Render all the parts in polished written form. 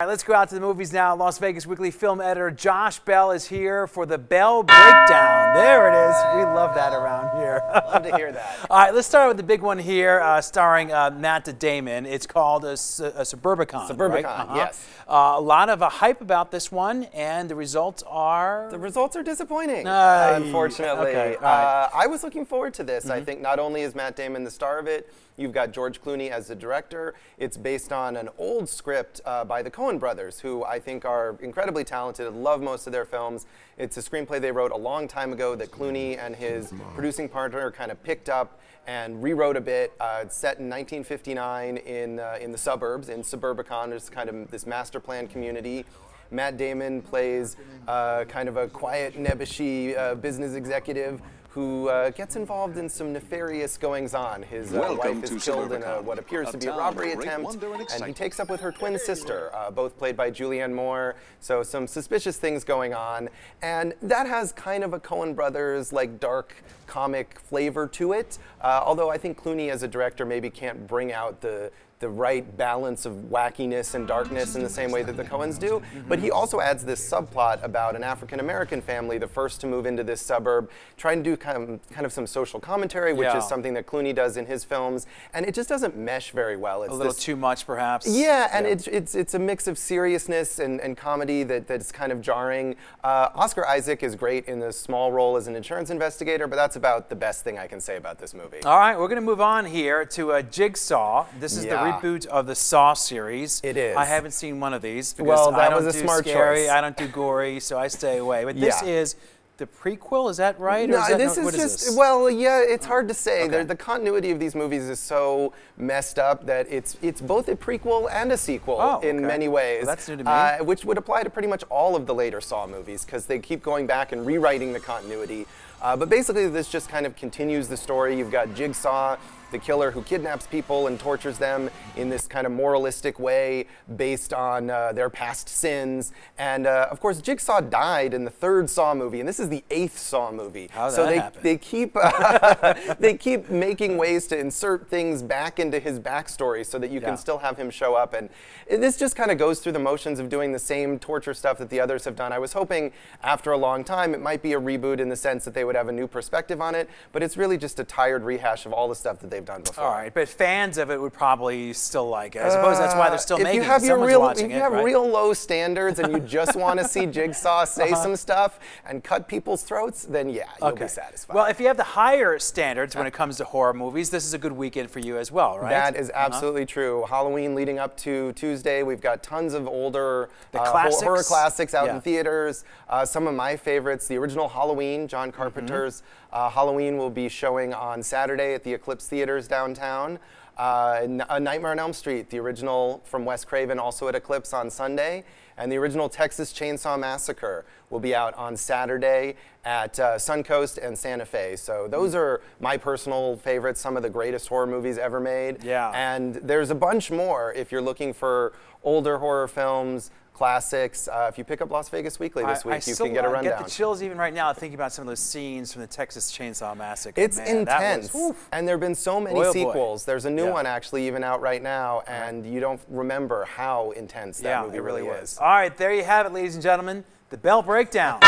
All right, let's go out to the movies now. Las Vegas Weekly film editor Josh Bell is here for the Bell Breakdown. There it is. We love that around here. Love to hear that. All right, let's start with the big one here, starring Matt Damon. It's called a Suburbicon. Suburbicon, right? yes. A lot of hype about this one, and the results are? The results are disappointing, unfortunately. Okay, right. I was looking forward to this. I think not only is Matt Damon the star of it, you've got George Clooney as the director. It's based on an old script by the Coen brothers, who I think are incredibly talented. I love most of their films. It's a screenplay they wrote a long time ago that Clooney and his producing partner kind of picked up and rewrote a bit. It's set in 1959 in the suburbs, in Suburbicon. There's kind of this master plan community. Matt Damon plays kind of a quiet, nebbishy business executive who gets involved in some nefarious goings-on. His wife is killed in what appears to be a robbery attempt, and he takes up with her twin sister, both played by Julianne Moore, so some suspicious things going on. And that has kind of a Coen Brothers, like, dark comic flavor to it, although I think Clooney as a director maybe can't bring out the right balance of wackiness and darkness in the same way that the Coens do. But he also adds this subplot about an African-American family, the first to move into this suburb, trying to do kind of some social commentary, which is something that Clooney does in his films, and it just doesn't mesh very well. It's a little too much, perhaps. Yeah, and it's a mix of seriousness and comedy that's kind of jarring. Oscar Isaac is great in the small role as an insurance investigator, but that's about the best thing I can say about this movie. All right, we're going to move on here to Jigsaw. This is the reboot of the Saw series. It is. I haven't seen one of these because well, that I don't was a do smart scary, choice. I don't do gory, so I stay away. But this is the prequel, is that right? No, or is that, this what is is just, this? well, yeah, it's hard to say. Okay. The continuity of these movies is so messed up that it's both a prequel and a sequel in many ways. Well, that's new to me. Which would apply to pretty much all of the later Saw movies, because they keep going back and rewriting the continuity. But basically, this just kind of continues the story. You've got Jigsaw, the killer who kidnaps people and tortures them in this kind of moralistic way based on their past sins. And of course, Jigsaw died in the third Saw movie, and this is the 8th Saw movie. How did so that happen? they keep making ways to insert things back into his backstory so that you can still have him show up. And this just kind of goes through the motions of doing the same torture stuff that the others have done. I was hoping after a long time it might be a reboot in the sense that they would have a new perspective on it, but it's really just a tired rehash of all the stuff that they've done before. All right, but fans of it would probably still like it. I suppose that's why they're still making it. If you have right? real low standards and you just want to see Jigsaw say some stuff and cut people's throats, then yeah, you'll be satisfied. Well, if you have the higher standards when it comes to horror movies, this is a good weekend for you as well, right? That is absolutely true. Halloween leading up to Tuesday, we've got tons of older horror classics out in theaters. Some of my favorites, the original Halloween, John Carpenter's Halloween, will be showing on Saturday at the Eclipse Theaters downtown. A Nightmare on Elm Street, the original from Wes Craven, also at Eclipse on Sunday. And the original Texas Chainsaw Massacre will be out on Saturday at Suncoast and Santa Fe. So those are my personal favorites, some of the greatest horror movies ever made. Yeah. And there's a bunch more if you're looking for older horror films, classics. If you pick up Las Vegas Weekly this week, you can get a rundown. I get the chills even right now thinking about some of those scenes from the Texas Chainsaw Massacre. It's intense, and there have been so many sequels. There's a new one actually even out right now, and you don't remember how intense that movie really was. All right, there you have it, ladies and gentlemen, the Bell Breakdown.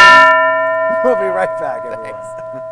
We'll be right back, everyone.